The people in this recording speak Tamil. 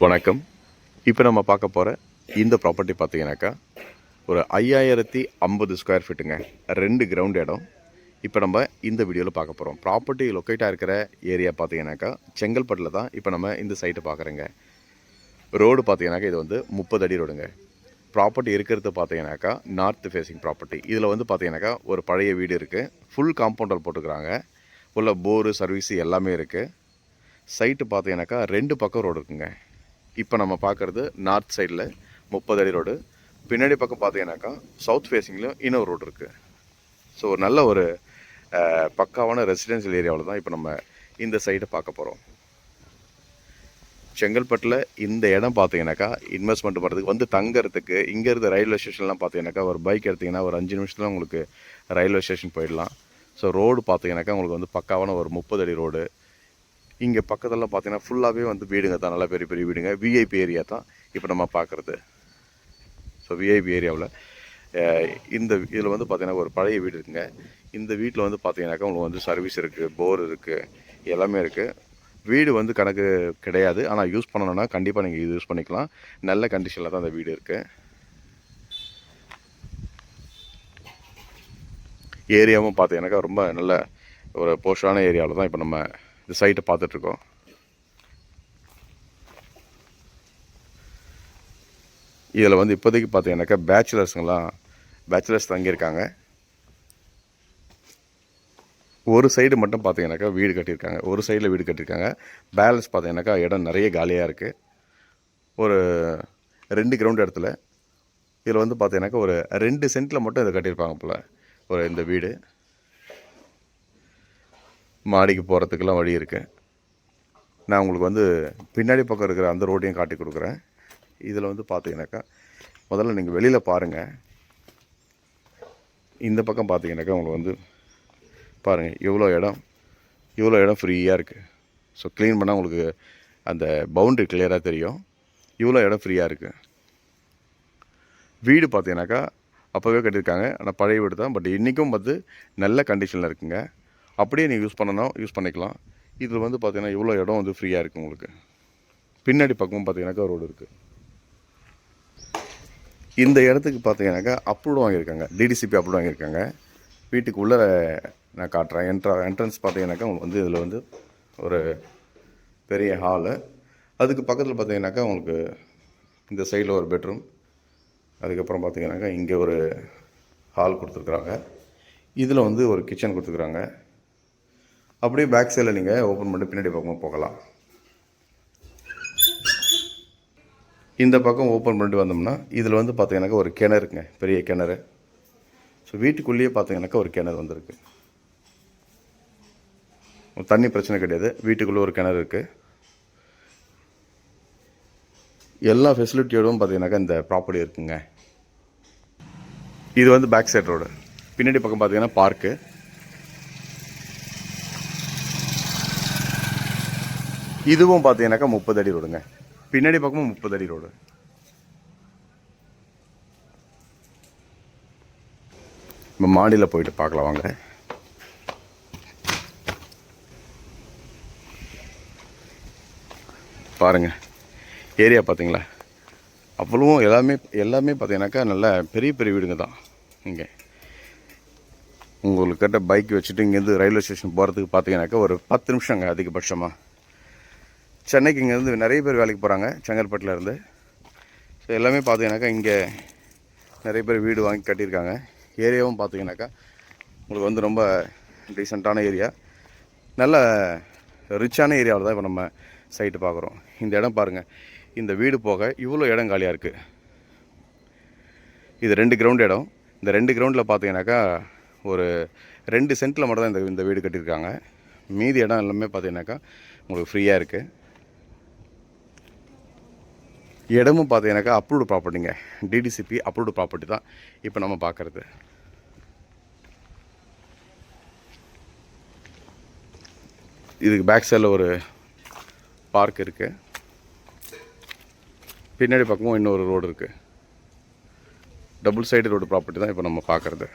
வணக்கம். இப்போ நம்ம பார்க்க போகிற இந்த ப்ராப்பர்ட்டி பார்த்தீங்கன்னாக்கா ஒரு 5050 ஸ்கொயர் ஃபீட்டுங்க, 2 கிரவுண்ட் இடம். இப்போ நம்ம இந்த வீடியோவில் பார்க்க போகிறோம். ப்ராப்பர்ட்டி லொக்கேட்டாக இருக்கிற ஏரியா பார்த்தீங்கன்னாக்கா செங்கல்பட்டில் தான் இப்போ நம்ம இந்த சைட்டு பார்க்குறோங்க. ரோடு பார்த்தீங்கன்னாக்கா இது வந்து 30 அடி ரோடுங்க. ப்ராப்பர்ட்டி இருக்கிறது பார்த்தீங்கன்னாக்கா நார்த் ஃபேஸிங் ப்ராப்பர்ட்டி. இதில் வந்து பார்த்தீங்கன்னாக்கா ஒரு பழைய வீடு இருக்குது, ஃபுல் காம்பவுண்டர் போட்டுக்கிறாங்க, உள்ள போரு சர்வீஸு எல்லாமே இருக்குது. சைட்டு பார்த்தீங்கன்னாக்கா 2 பக்கம் ரோடு இருக்குங்க. இப்போ நம்ம பார்க்குறது நார்த் சைடில் 30 அடி ரோடு. பின்னாடி பக்கம் பார்த்தீங்கன்னாக்கா சவுத் ஃபேஸிங்லேயும் இன்னொரு ரோடு இருக்குது. ஸோ நல்ல ஒரு பக்காவான ரெசிடென்ஷியல் ஏரியாவில் தான் இப்போ நம்ம இந்த சைட்டை பார்க்க போகிறோம். செங்கல்பட்டில் இந்த இடம் பார்த்தீங்கன்னாக்கா இன்வெஸ்ட்மெண்ட் பண்ணுறதுக்கு வந்து தங்கிறதுக்கு இங்கேருந்து ரயில்வே ஸ்டேஷன்லாம் பார்த்தீங்கன்னாக்கா ஒரு பைக் எடுத்திங்கன்னா ஒரு 5 நிமிஷத்தில் உங்களுக்கு ரயில்வே ஸ்டேஷன் போயிடலாம். ஸோ ரோடு பார்த்தீங்கன்னாக்கா உங்களுக்கு வந்து பக்காவான ஒரு 30 அடி ரோடு. இங்கே பக்கத்தில் பார்த்தீங்கன்னா ஃபுல்லாகவே வந்து வீடுங்க தான், நல்லா பெரிய பெரிய வீடுங்க. விஐபி ஏரியா தான் இப்போ நம்ம பார்க்குறது. ஸோ விஐபி ஏரியாவில் இந்த இதில் வந்து பார்த்திங்கன்னா ஒரு பழைய வீடு இருக்குங்க. இந்த வீட்டில் வந்து பார்த்தீங்கன்னாக்கா உங்களுக்கு வந்து சர்வீஸ் இருக்குது, போர் இருக்குது, எல்லாமே இருக்குது. வீடு வந்து கணக்கு கிடையாது, ஆனால் யூஸ் பண்ணணுன்னா கண்டிப்பாக நீங்கள் இது யூஸ் பண்ணிக்கலாம். நல்ல கண்டிஷனில் தான் அந்த வீடு இருக்குது. ஏரியாவும் பார்த்தீங்கன்னாக்கா ரொம்ப நல்ல ஒரு போஷான ஏரியாவில் தான் இப்போ நம்ம இந்த சைட்டை பார்த்துட்ருக்கோம். இதில் வந்து இப்போதைக்கு பார்த்தீங்கன்னாக்கா பேச்சுலர்ஸ் தங்கியிருக்காங்க. ஒரு சைடு மட்டும் பார்த்தீங்கன்னாக்கா வீடு கட்டியிருக்காங்க, ஒரு சைடில் வீடு கட்டியிருக்காங்க. பேலன்ஸ் பார்த்தீங்கன்னாக்கா இடம் நிறைய காலியாக இருக்குது. ஒரு 2 கிரவுண்ட் இடத்துல இதில் வந்து பார்த்தீங்கன்னாக்கா ஒரு 2 சென்ட்டில் மட்டும் இதை கட்டியிருப்பாங்க போல் ஒரு இந்த வீடு. மாடிக்கு போகிறதுக்கெல்லாம் வழி இருக்குது. நான் உங்களுக்கு வந்து பின்னாடி பக்கம் இருக்கிற அந்த ரோட்டையும் காட்டி கொடுக்குறேன். இதில் வந்து பார்த்தீங்கன்னாக்கா முதல்ல நீங்கள் வெளியில் பாருங்கள். இந்த பக்கம் பார்த்தீங்கன்னாக்கா உங்களுக்கு வந்து பாருங்கள் இவ்வளோ இடம் ஃப்ரீயாக இருக்குது. ஸோ க்ளீன் பண்ணால் உங்களுக்கு அந்த பவுண்ட்ரி கிளியராக தெரியும். இவ்வளோ இடம் ஃப்ரீயாக இருக்குது. வீடு பார்த்தீங்கன்னாக்கா அப்போவே கட்டியிருக்காங்க, ஆனால் பழைய வீடு தான். பட் இன்றைக்கும் வந்து நல்ல கண்டிஷனில் இருக்குங்க. அப்படியே நீங்கள் யூஸ் பண்ணிக்கலாம். இதில் வந்து பார்த்தீங்கன்னா இவ்வளோ இடம் வந்து ஃப்ரீயாக இருக்குது உங்களுக்கு. பின்னாடி பக்கமும் பார்த்தீங்கன்னாக்கா ரோடு இருக்குது. இந்த இடத்துக்கு பார்த்தீங்கன்னாக்கா அப்ரூவ் வாங்கியிருக்காங்க, டிடிசிபி அப்ரூவ் வாங்கியிருக்காங்க. வீட்டுக்கு உள்ளே நான் காட்டுறேன். என்ட்ரன்ஸ் பார்த்தீங்கன்னாக்கா உங்களுக்கு வந்து இதில் வந்து ஒரு பெரிய ஹாலு. அதுக்கு பக்கத்தில் பார்த்தீங்கன்னாக்கா உங்களுக்கு இந்த சைடில் ஒரு பெட்ரூம், அதுக்கப்புறம் பார்த்தீங்கன்னாக்கா இங்கே ஒரு ஹால் கொடுத்துருக்குறாங்க. இதில் வந்து ஒரு கிச்சன் கொடுத்துருக்குறாங்க. அப்படியே பேக் சைடில் நீங்கள் ஓப்பன் பண்ணி பின்னாடி பக்கமாக போகலாம். இந்த பக்கம் ஓப்பன் பண்ணிட்டு வந்தோம்னா இதில் வந்து பார்த்தீங்கன்னாக்கா ஒரு கிணறுங்க, பெரிய கிணறு. ஸோ வீட்டுக்குள்ளேயே பார்த்தீங்கன்னாக்கா ஒரு கிணறு வந்திருக்கு. தண்ணி பிரச்சனை கிடையாது, வீட்டுக்குள்ளே ஒரு கிணறு இருக்குது. எல்லா ஃபெசிலிட்டியோடும் பார்த்தீங்கன்னாக்கா இந்த ப்ராப்பர்ட்டி இருக்குங்க. இது வந்து பேக் சைட் ரோடு. பின்னாடி பக்கம் பார்த்தீங்கன்னா பார்க்கு. இதுவும் பார்த்தீங்கன்னாக்கா 30 அடி ரோடுங்க. பின்னாடி பக்கமும் 30 அடி ரோடு. நம்ம மாடியில் போயிட்டு பார்க்கலாம் வாங்க. பாருங்கள் ஏரியா பார்த்தீங்களா, அவ்வளவும் எல்லாமே பார்த்தீங்கன்னாக்கா நல்ல பெரிய பெரிய வீடுங்க தான். இங்கே உங்களுக்கு கிட்ட பைக் வச்சுட்டு இங்கேருந்து ரயில்வே ஸ்டேஷன் போகிறதுக்கு பார்த்தீங்கன்னாக்கா ஒரு 10 நிமிஷங்க அதிகபட்சமாக. சென்னைக்கு இங்கேருந்து நிறைய பேர் வேலைக்கு போகிறாங்க செங்கல்பட்டில் இருந்து. ஸோ எல்லாமே பார்த்தீங்கன்னாக்கா இங்கே நிறைய பேர் வீடு வாங்கி கட்டியிருக்காங்க. ஏரியாவும் பார்த்தீங்கன்னாக்கா உங்களுக்கு வந்து ரொம்ப டீசெண்டான ஏரியா, நல்ல ரிச்சான ஏரியாவில் தான் இப்போ நம்ம சைட்டு பார்க்குறோம். இந்த இடம் பாருங்கள், இந்த வீடு போக இவ்வளோ இடம் காலியாக இருக்குது. இது 2 கிரவுண்ட் இடம். இந்த 2 கிரவுண்டில் பார்த்தீங்கன்னாக்கா ஒரு 2 சென்ட்டில் மட்டும் தான் இந்த வீடு கட்டியிருக்காங்க. மீதி இடம் எல்லாமே பார்த்தீங்கன்னாக்கா உங்களுக்கு ஃப்ரீயாக இருக்குது. இடமும் பார்த்தீங்கன்னாக்கா அப்ரூவ்டு ப்ராப்பர்ட்டிங்க, டிடிசிபி அப்ரூவ்டு ப்ராப்பர்ட்டி தான் இப்போ நம்ம பார்க்குறது. இதுக்கு பேக் சைடில் ஒரு பார்க் இருக்குது. பின்னாடி பக்கமும் இன்னொரு ரோடு இருக்குது. டபுள் சைடு ரோடு ப்ராப்பர்ட்டி தான் இப்போ நம்ம பார்க்குறது.